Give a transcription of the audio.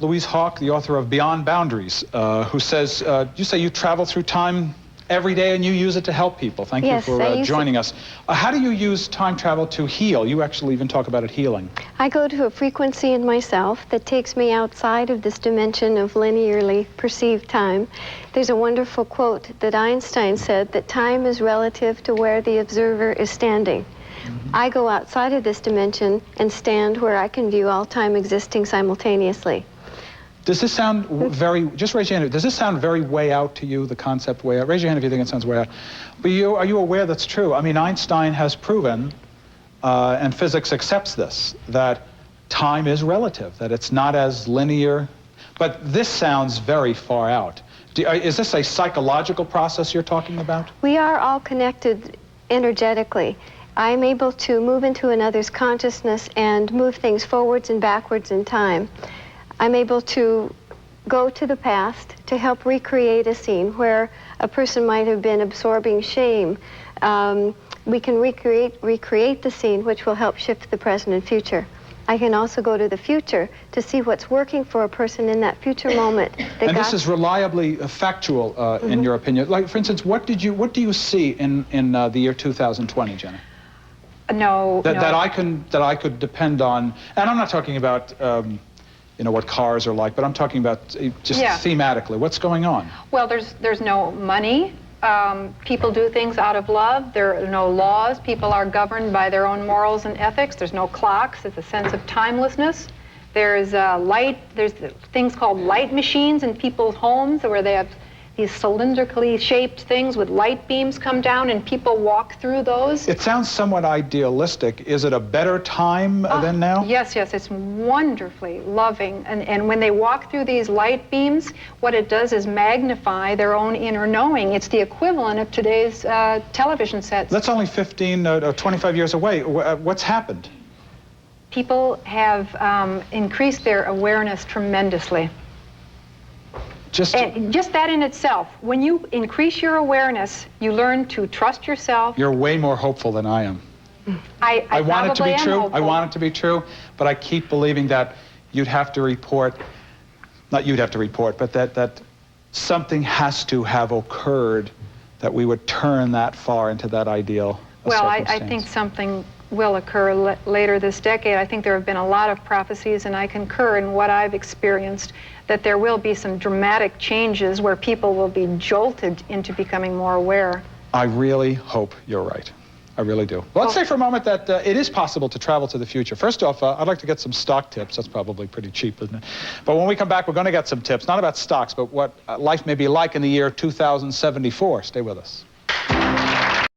Louise Hauck, the author of Beyond Boundaries, who says, you say you travel through time every day and you use it to help people. Thank you for joining us. How do you use time travel to heal? You actually even talk about it healing. I go to a frequency in myself that takes me outside of this dimension of linearly perceived time. There's a wonderful quote that Einstein said, that time is relative to where the observer is standing. I go outside of this dimension and stand where I can view all time existing simultaneously. Does this sound very, just raise your hand, does this sound very way out to you, the concept way out? Raise your hand if you think it sounds way out. But are you aware that's true? I mean, Einstein has proven, and physics accepts this, that time is relative, that it's not as linear. But this sounds very far out. Is this a psychological process you're talking about? We are all connected energetically. I'm able to move into another's consciousness and move things forwards and backwards in time. I'm able to go to the past to help recreate a scene where a person might have been absorbing shame. We can recreate the scene, which will help shift the present and future. I can also go to the future to see what's working for a person in that future moment. And this is reliably factual, in your opinion. Like, for instance, what do you see in the year 2020, Jenna? That I could depend on, and I'm not talking about you know, what cars are like, but I'm talking about just thematically. What's going on? Well, there's no money. People do things out of love. There are no laws. People are governed by their own morals and ethics. There's no clocks. There's a sense of timelessness. There's light. There's things called light machines in people's homes where they have these cylindrically shaped things with light beams come down and people walk through those. It sounds somewhat idealistic. Is it a better time than now? Yes, yes, it's wonderfully loving. And when they walk through these light beams, what it does is magnify their own inner knowing. It's the equivalent of today's television sets. That's only 15 or 25 years away. What's happened? People have increased their awareness tremendously. Just that in itself, when you increase your awareness, you learn to trust yourself. You're way more hopeful than I am. I want it to be true. I want it to be true, but I keep believing that you'd have to report, not you'd have to report, but that something has to have occurred that we would turn that far into that ideal. Well, I think something will occur later this decade. I think there have been a lot of prophecies, and I concur in what I've experienced, that there will be some dramatic changes where people will be jolted into becoming more aware. I really hope you're right. I really do. Well, let's say for a moment that it is possible to travel to the future. First off, I'd like to get some stock tips. That's probably pretty cheap, isn't it? But when we come back, we're going to get some tips, not about stocks, but what life may be like in the year 2074. Stay with us.